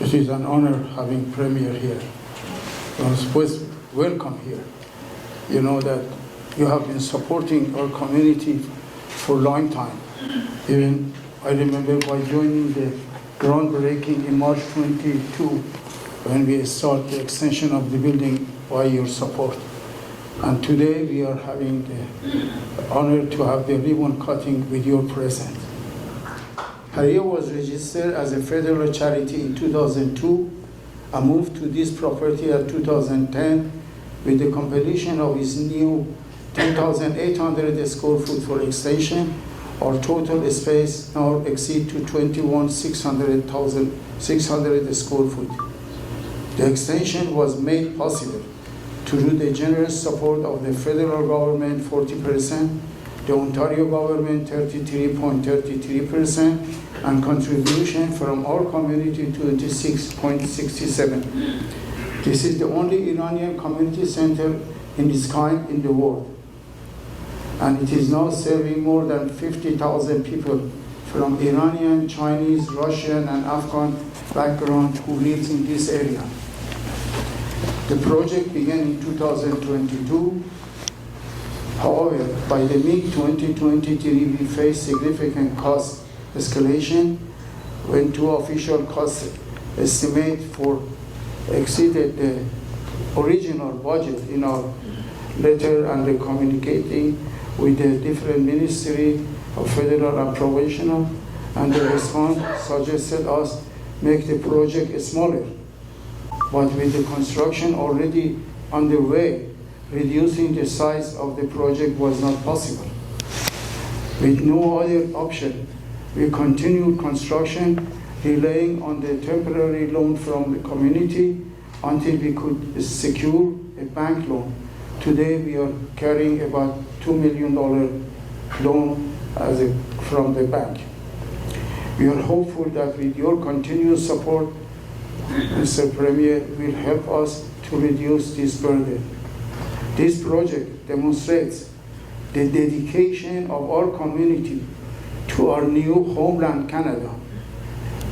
It is an honor having Premier here. Welcome here. You know that you have been supporting our community for a long time. Even I remember by joining the groundbreaking in March 22 when we start the extension of the building by your support. And today we are having the honor to have the ribbon cutting with your presence. Perya was registered as a federal charity in 2002 and moved to this property in 2010 with the completion of its new 10,800 square foot for extension. Our total space now exceeds to 21,600 square foot. The extension was made possible through the generous support of the federal government 40%, the Ontario government 33.33%, and contribution from our community 26.67%. This is the only Iranian community center in its kind in the world. And it is now serving more than 50,000 people from Iranian, Chinese, Russian, and Afghan background who live in this area. The project began in 2022. However, by the mid-2023, we faced significant cost escalation when two official cost estimates exceeded the original budget in our letter and the communicating with the different Ministry of Federal and Provincial, and the response suggested us make the project smaller. But with the construction already underway, reducing the size of the project was not possible. With no other option, we continued construction, relying on the temporary loan from the community until we could secure a bank loan. Today we are carrying about $2 million loan from the bank. We are hopeful that with your continuous support, Mr. Premier, will help us to reduce this burden. This project demonstrates the dedication of our community to our new homeland, Canada.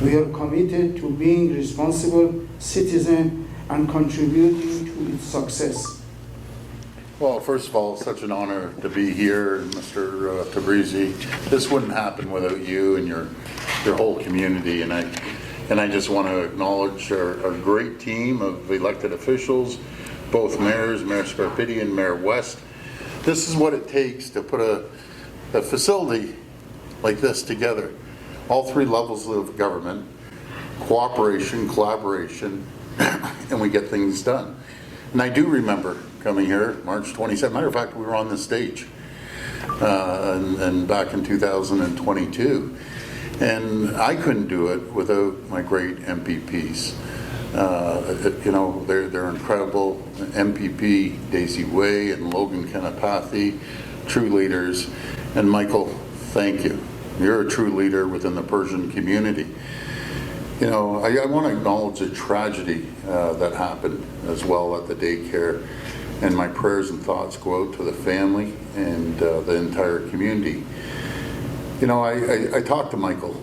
We are committed to being responsible citizens and contributing to its success. Well, first of all, it's such an honor to be here, Mr. Tabrizi. This wouldn't happen without you and your whole community, and I just want to acknowledge our great team of elected officials, both mayors, Mayor Scarpitti and Mayor West. This is what it takes to put a facility like this together. All three levels of government, cooperation, collaboration, and we get things done. And I do remember coming here March 27th. Matter of fact, we were on this stage and back in 2022. And I couldn't do it without my great MPPs. They're incredible. MPP Daisy Way and Logan Kanapathy, true leaders. And Michael, thank you. You're a true leader within the Persian community. I want to acknowledge the tragedy that happened as well at the daycare, and my prayers and thoughts go out to the family and the entire community. I talked to Michael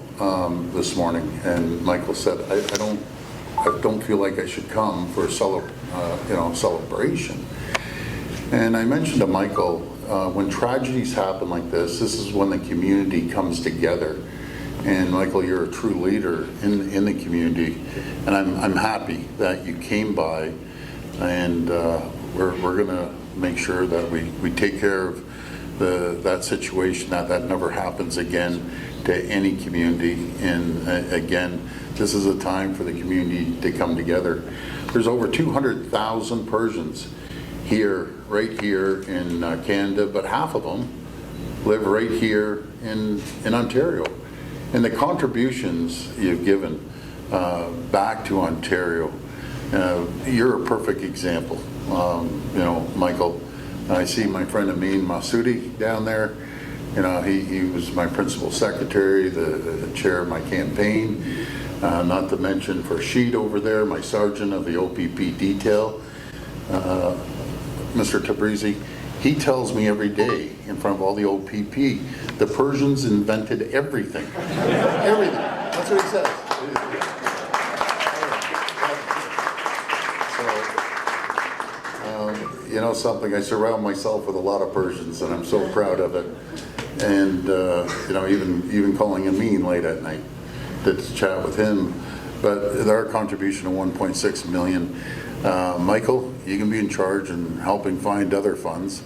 this morning, and Michael said, I don't feel like I should come for a celebration. And I mentioned to Michael, when tragedies happen like this is when the community comes together. And Michael, you're a true leader in the community, and I'm happy that you came by, and we're going to make sure that we take care of that situation, that never happens again to any community. And again, this is a time for the community to come together. There's over 200,000 Persians right here in Canada, but half of them live right here in Ontario. And the contributions you've given back to Ontario, you're a perfect example. Michael, I see my friend Amin Massoudi down there. He was my principal secretary, the chair of my campaign, not to mention Farshid over there, my sergeant of the OPP detail. Mr. Tabrizi, he tells me every day in front of all the OPP, the Persians invented everything. Everything. That's what he says. know something, I surround myself with a lot of Persians, and I'm so proud of it. And you know, even calling him mean late at night to chat with him. But our contribution of 1.6 million, Michael, you can be in charge and helping find other funds.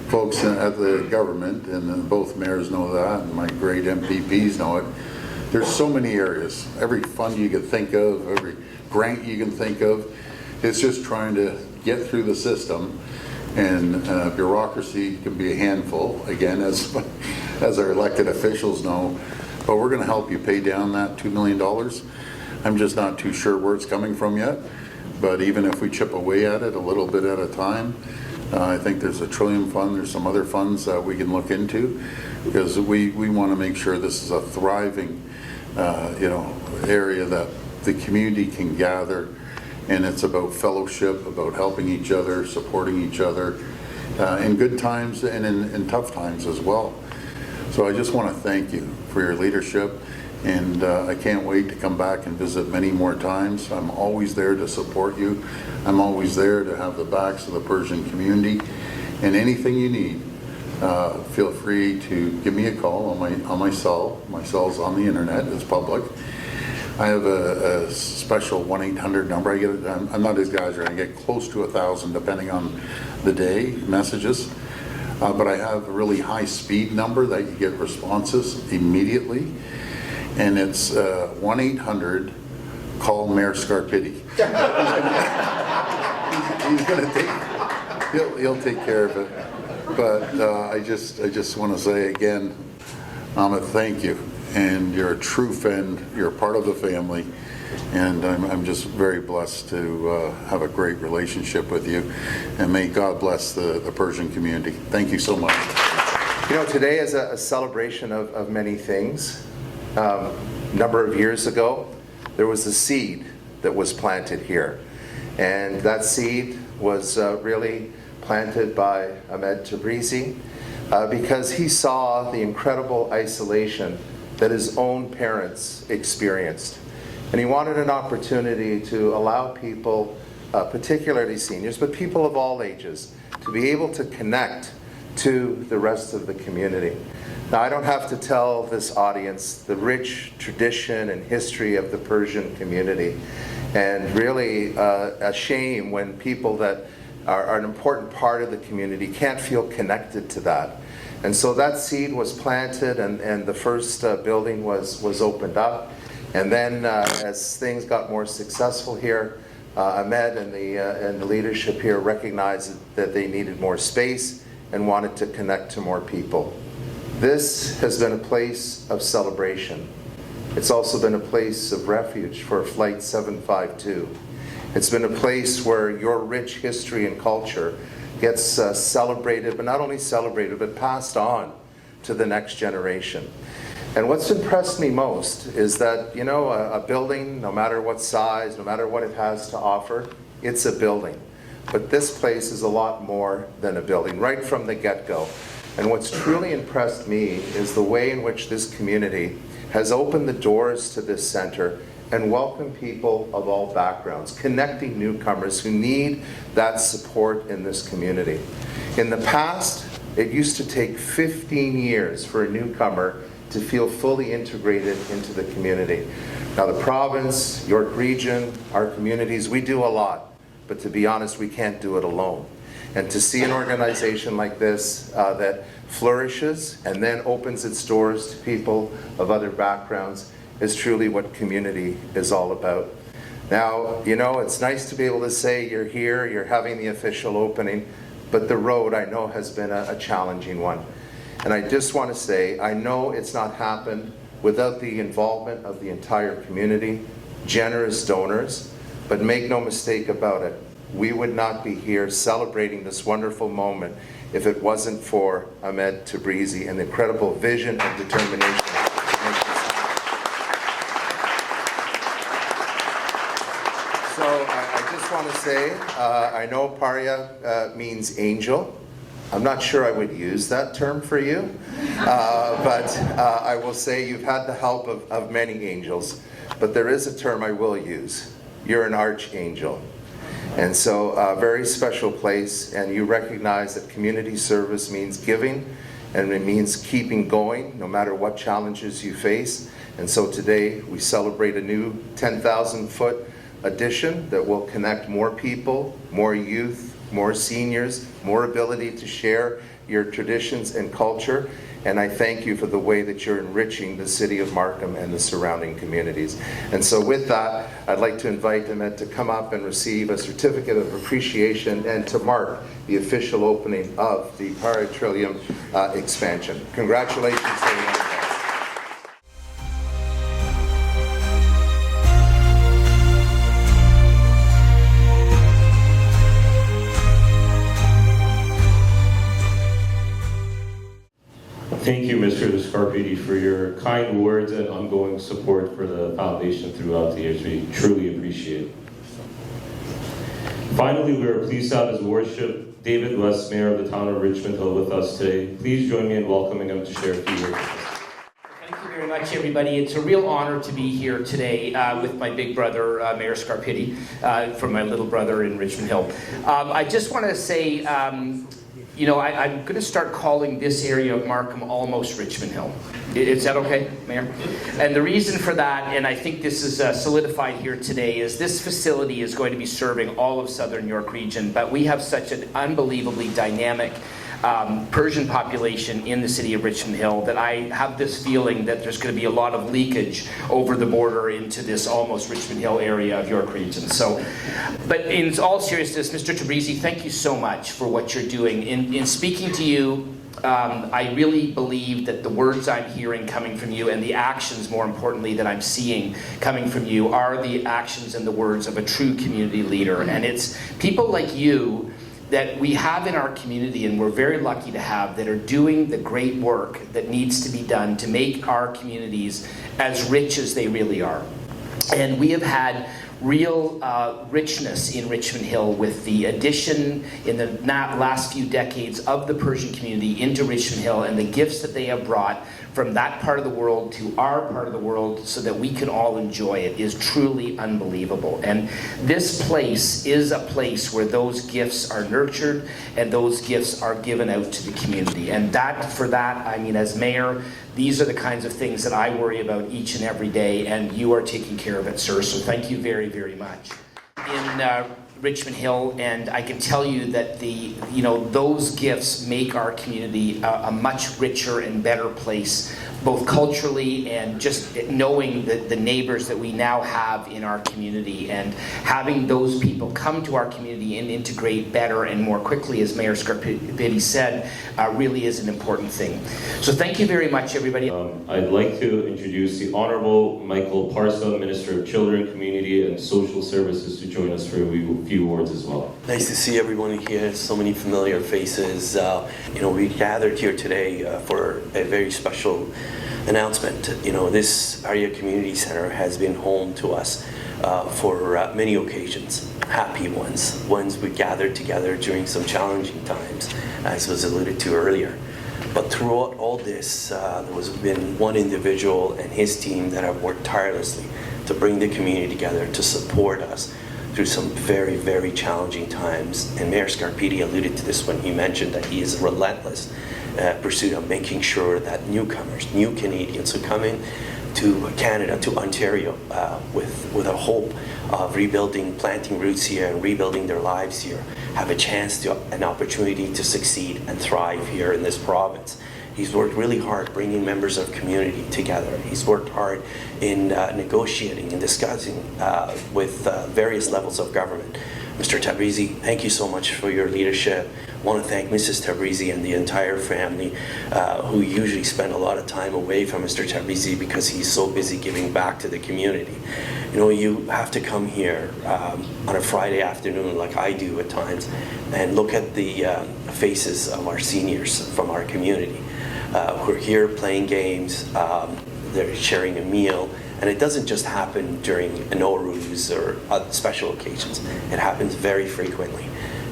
Folks at the government, and both mayors know that, and my great MPPs know it. There's so many areas. Every fund you can think of, every grant you can think of, it's just trying to get through the system. And bureaucracy can be a handful, again, as our elected officials know. But we're going to help you pay down that $2 million. I'm just not too sure where it's coming from yet. But even if we chip away at it a little bit at a time, I think there's a trillium fund, there's some other funds that we can look into, because we want to make sure this is a thriving area that the community can gather, and it's about fellowship, about helping each other, supporting each other in good times and in tough times as well. So I just want to thank you for your leadership, and I can't wait to come back and visit many more times. I'm always there to support you. I'm always there to have the backs of the Persian community, and anything you need, feel free to give me a call on my cell. My cell's on the internet, it's public. I have a special 1-800 number. I'm not as guys, I get close to 1,000 depending on the day messages. But I have a really high speed number that you get responses immediately. And it's 1-800 call Mayor Scarpitti. He's going to take, he'll take care of it. But I just want to say again, Ahmed, thank you. And you're a true friend, you're a part of the family, and I'm just very blessed to have a great relationship with you, and may God bless the Persian community. Thank you so much. You know, today is a celebration of many things. A number of years ago, there was a seed that was planted here, and that seed was really planted by Ahmed Tabrizi because he saw the incredible isolation that his own parents experienced. And he wanted an opportunity to allow people, particularly seniors, but people of all ages, to be able to connect to the rest of the community. Now, I don't have to tell this audience the rich tradition and history of the Persian community, and really a shame when people that are an important part of the community can't feel connected to that. And so that seed was planted, and the first building was opened up. And then as things got more successful here, Ahmed and the leadership here recognized that they needed more space and wanted to connect to more people. This has been a place of celebration. It's also been a place of refuge for Flight 752. It's been a place where your rich history and culture gets celebrated, but not only celebrated, but passed on to the next generation. And what's impressed me most is that, you know, a building, no matter what size, no matter what it has to offer, it's a building. But this place is a lot more than a building, right from the get-go. And what's truly impressed me is the way in which this community has opened the doors to this center and welcome people of all backgrounds, connecting newcomers who need that support in this community. In the past, it used to take 15 years for a newcomer to feel fully integrated into the community. Now the province, York Region, our communities, we do a lot, but to be honest, we can't do it alone. And to see an organization like this that flourishes and then opens its doors to people of other backgrounds is truly what community is all about. Now, you know, it's nice to be able to say you're here, you're having the official opening, but the road, I know, has been a challenging one. And I just want to say, I know it's not happened without the involvement of the entire community, generous donors, but make no mistake about it, we would not be here celebrating this wonderful moment if it wasn't for Ahmed Tabrizi and the incredible vision and determination. So I just want to say, I know Pariah means angel. I'm not sure I would use that term for you, but I will say you've had the help of many angels, but there is a term I will use. You're an archangel. And so a very special place, and you recognize that community service means giving, and it means keeping going no matter what challenges you face. And so today we celebrate a new 10,000-foot addition that will connect more people, more youth, more seniors, more ability to share your traditions and culture. And I thank you for the way that you're enriching the city of Markham and the surrounding communities. And so with that, I'd like to invite Ahmed to come up and receive a certificate of appreciation and to mark the official opening of the Para-Trillium expansion. Congratulations to everyone. Thank you, Mr. Scarpiti, for your kind words and ongoing support for the foundation throughout the years. We truly appreciate it. Finally, we are pleased to have His Worship David West, Mayor of the town of Richmond Hill, with us today. Please join me in welcoming him to share a few words with us. Thank you very much, everybody. It's a real honor to be here today with my big brother, Mayor Scarpiti, for my little brother in Richmond Hill. I just want to say, you know, I'm going to start calling this area of Markham almost Richmond Hill. Is that okay, Mayor? And the reason for that, and I think this is solidified here today, is this facility is going to be serving all of Southern York region, but we have such an unbelievably dynamic Persian population in the city of Richmond Hill that I have this feeling that there's going to be a lot of leakage over the border into this almost Richmond Hill area of York region. So, but in all seriousness, Mr. Tabrizi, thank you so much for what you're doing. In speaking to you, I really believe that the words I'm hearing coming from you and the actions, more importantly, that I'm seeing coming from you are the actions and the words of a true community leader. And it's people like you that we have in our community, and we're very lucky to have, that are doing the great work that needs to be done to make our communities as rich as they really are. And we have had real richness in Richmond Hill with the addition in the last few decades of the Persian community into Richmond Hill and the gifts that they have brought from that part of the world to our part of the world so that we can all enjoy it is truly unbelievable. And this place is a place where those gifts are nurtured and those gifts are given out to the community. And for that, I mean, as mayor, these are the kinds of things that I worry about each and every day, and you are taking care of it, sir. So thank you very, very much. In Richmond Hill, and I can tell you that those gifts make our community a much richer and better place, both culturally and just knowing the neighbors that we now have in our community, and having those people come to our community and integrate better and more quickly, as Mayor Scarpiti said, really is an important thing. So thank you very much, everybody. I'd like to introduce the Honorable Michael Parsa, Minister of Children, Community and Social Services, to join us for a few words as well. Nice to see everyone here, so many familiar faces. We gathered here today for a very special announcement. This Parea Community Center has been home to us for many occasions, happy ones we gathered together during some challenging times, as was alluded to earlier. But throughout all this, there has been one individual and his team that have worked tirelessly to bring the community together, to support us through some very, very challenging times. And Mayor Scarpiti alluded to this when he mentioned that he is relentless pursuit of making sure that newcomers, new Canadians who come in to Canada, to Ontario, with a hope of rebuilding, planting roots here and rebuilding their lives here, have a chance an opportunity to succeed and thrive here in this province. He's worked really hard bringing members of community together. He's worked hard in negotiating and discussing with various levels of government. Mr. Tabrizi, thank you so much for your leadership. I want to thank Mrs. Tabrizi and the entire family who usually spend a lot of time away from Mr. Tabrizi because he's so busy giving back to the community. You have to come here on a Friday afternoon like I do at times and look at the faces of our seniors from our community who are here playing games, they're sharing a meal, and it doesn't just happen during Noruz or special occasions. It happens very frequently.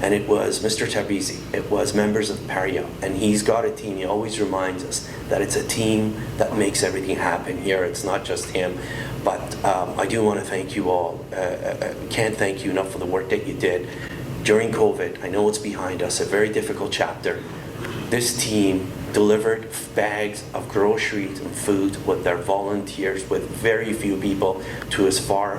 and it was Mr. Tabrizi, it was members of Perya, and he's got a team. He always reminds us that it's a team that makes everything happen here. It's not just him, but I do want to thank you all. Can't thank you enough for the work that you did during COVID. I know it's behind us, a very difficult chapter. This team delivered bags of groceries and food with their volunteers, with very few people, to as far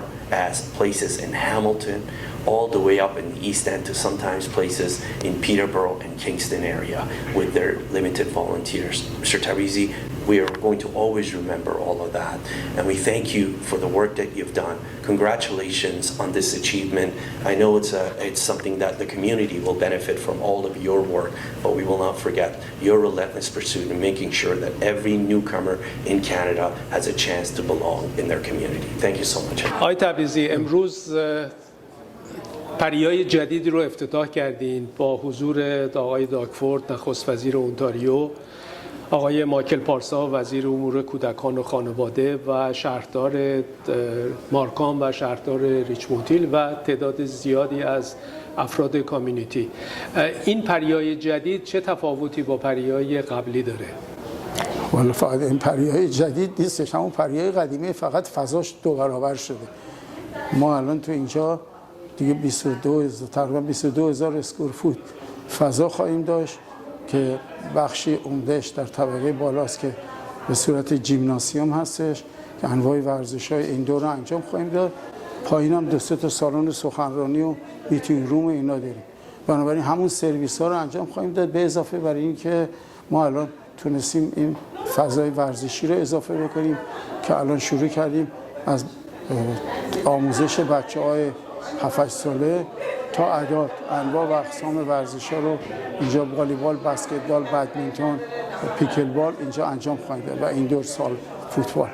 as places in Hamilton, all the way up in the East End to sometimes places in Peterborough and Kingston area with their limited volunteers. Mr. Tabrizi, we are going to always remember all of that, and we thank you for the work that you've done. Congratulations on this achievement. I know it's something that the community will benefit from, all of your work, but we will not forget your relentless pursuit in making sure that every newcomer in Canada has a chance to belong in their community. Thank you so much. آقای تبریزی، امروز پریای جدیدی رو افتتاح کردین با حضور آقای داکفورد نخست وزیر اونتاریو، آقای مایکل پارسا وزیر امور کودکان و خانواده و شهردار مارکام و شهردار ریچموند و تعداد زیادی از افراد کامیونیتی. این پریای جدید چه تفاوتی با پریای قبلی داره؟ والا فقط این پریای جدید نیستش، همون پریای قدیمی، فقط فضاش 2 برابر شده. ما الان تو اینجا دیگه تقریبا 22,000 اسکوئر فوت فضا خواهیم داشت که بخشی عمدهش در طبقه بالاست که به صورت جیمناسیوم هستش که انواع ورزش‌های ایندور رو انجام خواهیم داد. پایین هم 2-3 تا سالن سخنرانی و میتینگ روم اینا داریم. بنابراین همون سرویس‌ها رو انجام خواهیم داد، به اضافه بر این که ما الان تونستیم این فضای ورزشی رو اضافه بکنیم که الان شروع کردیم از آموزش بچه‌های 7-8 ساله تا اعداد انواع و اقسام ورزش‌ها رو اینجا والیبال، بسکتبال، بدمینتون، پیکلبال اینجا انجام خواهیم داد و ایندور سال فوتبال.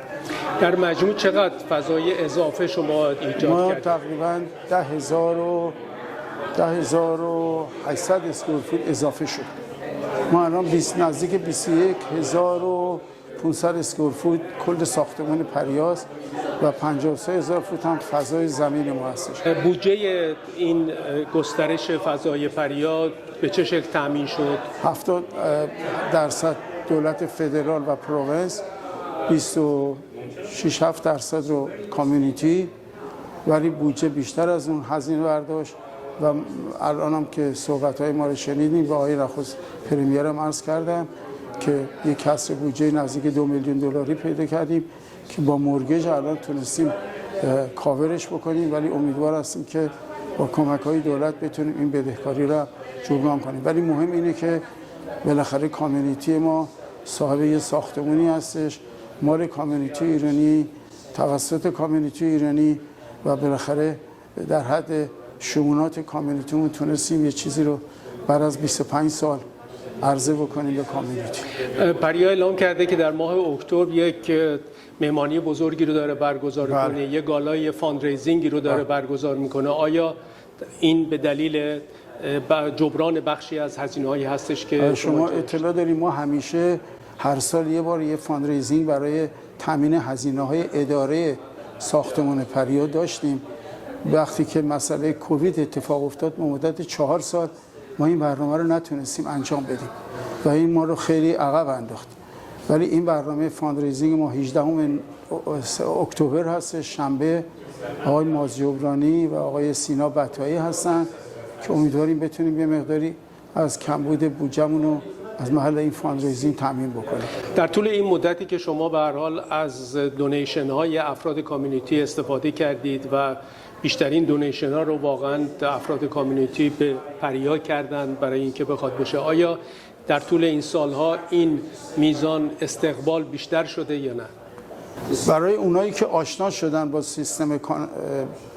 در مجموع چقدر فضای اضافه شما ایجاد کردید؟ ما تقریبا 10,800 اسکوئر فوت اضافه شد. ما الان نزدیک 21,500 اسکوئر فوت کل ساختمان پریاست و 53,000 فوت هم فضای زمین ما هستش. بودجه این گسترش فضای پریا به چه شکل تامین شد؟ 70% دولت فدرال و پروینس، 26-7% رو کامیونیتی، ولی بودجه بیشتر از اون هزینه برداشت و الان هم که صحبت‌های ما رو شنیدیم و آقای نخست پرمیرم هم عرض کردم که یک کسر بودجه نزدیک 2 میلیون دلاری پیدا کردیم که با مورگیج الان تونستیم کاورش بکنیم، ولی امیدوار هستیم که با کمک‌های دولت بتونیم این بدهکاری را جبران کنیم. ولی مهم اینه که بالاخره کامیونیتی ما صاحب یه ساختمانی هستش، مال کامیونیتی ایرانی، توسط کامیونیتی ایرانی و بالاخره در حد شمونات کامیونیتیمون تونستیم یه چیزی رو بعد از 25 سال عرضه بکنیم به کامیونیتی. پریا اعلام کرده که در ماه اکتبر یک مهمانی بزرگی رو داره برگزار می‌کنه، یک گالای فاندریزینگی رو داره برگزار می‌کنه. آیا این به دلیل جبران بخشی از هزینه‌هایی هستش که شما اطلاع داریم؟ ما همیشه هر سال یه بار یه فاندریزینگ برای تامین هزینه‌های اداره ساختمان پریا داشتیم. وقتی که مسئله کووید اتفاق افتاد ما مدت 4 سال ما این برنامه رو نتونستیم انجام بدیم و این ما رو خیلی عقب انداخت. ولی این برنامه فاندریزینگ ما 18 اکتبر هست، شنبه، آقای مازجبرانی و آقای سینا بطایی هستن که امیدواریم بتونیم یه مقداری از کمبود بودجه‌مون رو از محل این فاندریزینگ تامین بکنیم. در طول این مدتی که شما به هر حال از دونیشن های افراد کامیونیتی استفاده کردید و بیشترین دونیشن ها رو واقعا افراد کامیونیتی به پریا کردن برای اینکه بخواد بشه، آیا در طول این سالها این میزان استقبال بیشتر شده یا نه؟ برای اونایی که آشنا شدن با سیستم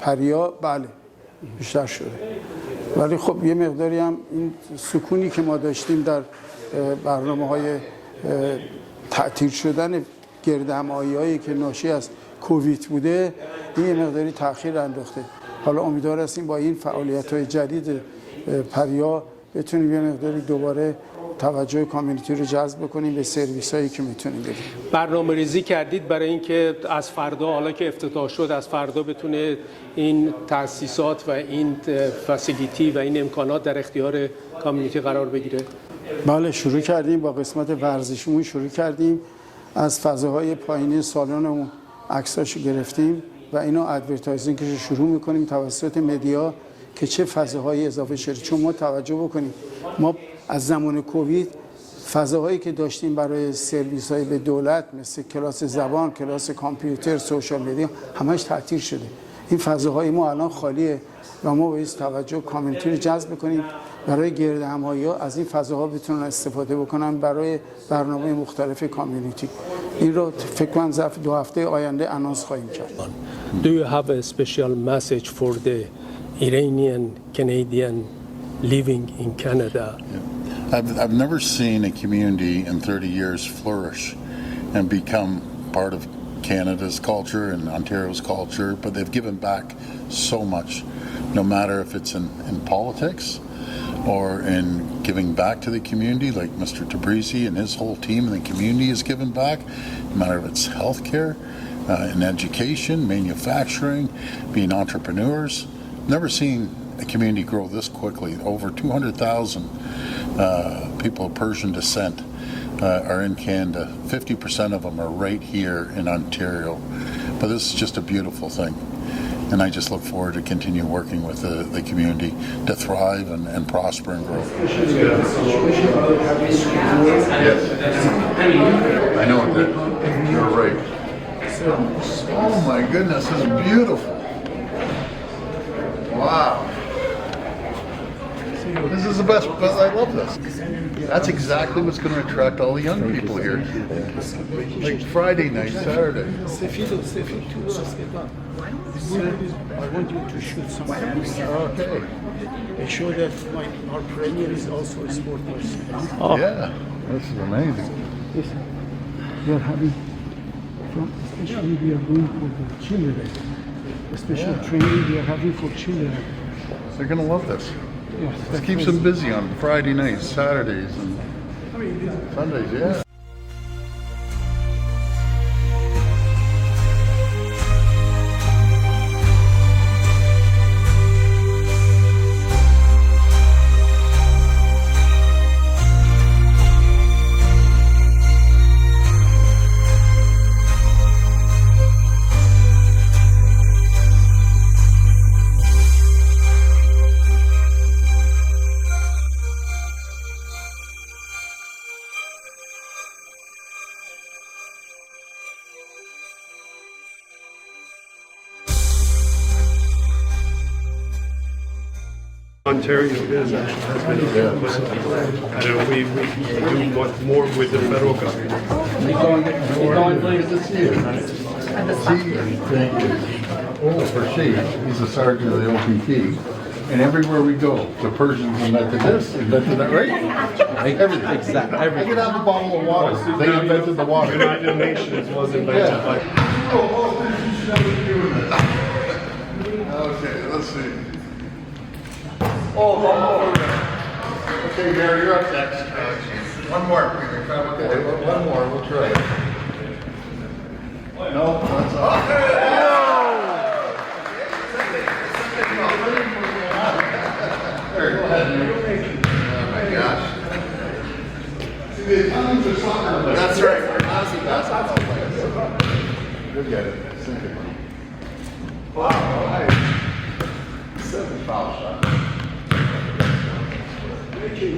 پریا بله بیشتر شده، ولی خب یه مقداری هم این سکونی که ما داشتیم در برنامه‌های تعطیل شدن گردهمایی‌هایی که ناشی از کووید بوده این یه مقداری تأخیر انداخته. حالا امیدوار هستیم با این فعالیت‌های جدید پریا بتونیم یه مقداری دوباره توجه کامیونیتی رو جذب بکنیم به سرویس هایی که میتونیم بدیم. برنامه ریزی کردید برای اینکه از فردا، حالا که افتتاح شد، از فردا بتونه این تأسیسات و این فسیلیتی و این امکانات در اختیار کامیونیتی قرار بگیره؟ بله، شروع کردیم با قسمت ورزشیمون، شروع کردیم از فضاهای پایینی سالنمون عکساشو گرفتیم و اینو ادورتایزینگش شروع میکنیم توسط مدیا که چه فضاهای اضافه شده. چون ما توجه بکنیم، ما از زمان کووید فضاهایی که داشتیم برای سرویس های به دولت مثل کلاس زبان، کلاس کامپیوتر، سوشال مدیا همش تعطیل شده. این فضاهای ما الان خالیه و ما باید توجه کامیونیتی رو جذب کنیم برای گرد همایی از این فضاها بتونن استفاده بکنن برای برنامه مختلف کامیونیتی. این رو فکر کنم ظرف 2 هفته آینده انانس خواهیم کرد. Do you have a special message for the Iranian Canadian living in Canada? I've never seen a community in 30 years flourish and become part of Canada's culture and Ontario's culture, but they've given back so much, no matter if it's in politics or in giving back to the community, like Mr. Tabrizi and his whole team in the community has given back, no matter if it's healthcare, in education, manufacturing, being entrepreneurs. Never seen a community grow this quickly. Over 200,000 people of Persian descent are in Canada. 50% of them are right here in Ontario. But this is just a beautiful thing. And I just look forward to continue working with the community to thrive and prosper and grow. Yes. I know that. You're right. Oh my goodness, this is beautiful. Wow. This is the best. I love this. That's exactly what's going to attract all the young people here. Like Friday night, Saturday. I want you to shoot something. Okay. They show that our premier is also a sport person. Yeah, this is amazing. We are having, especially we are going for the children. Special training we are having for children. They're going to love this. Yes, This keeps them busy on Friday nights, Saturdays, and Sundays, yeah. Ontario is actually has been and we do much more with the federal government. Thank you. Oh, for she, he's a sergeant of the OPT, and everywhere we go, the Persians invented this, invented that, right? Everything. Exactly. I could have a bottle of water. They invented the water. United Nations was invented by. Okay, let's see. Oh, okay, Gary, you're up next. One more, Peter. Okay, one more. We'll try. No, that's all. There, go ahead, man. Oh my gosh. See, the Italians are soccer players. That's right. We're Nazi basketball players. Good get it. Wow, all right. 7 foul shot. Thank you.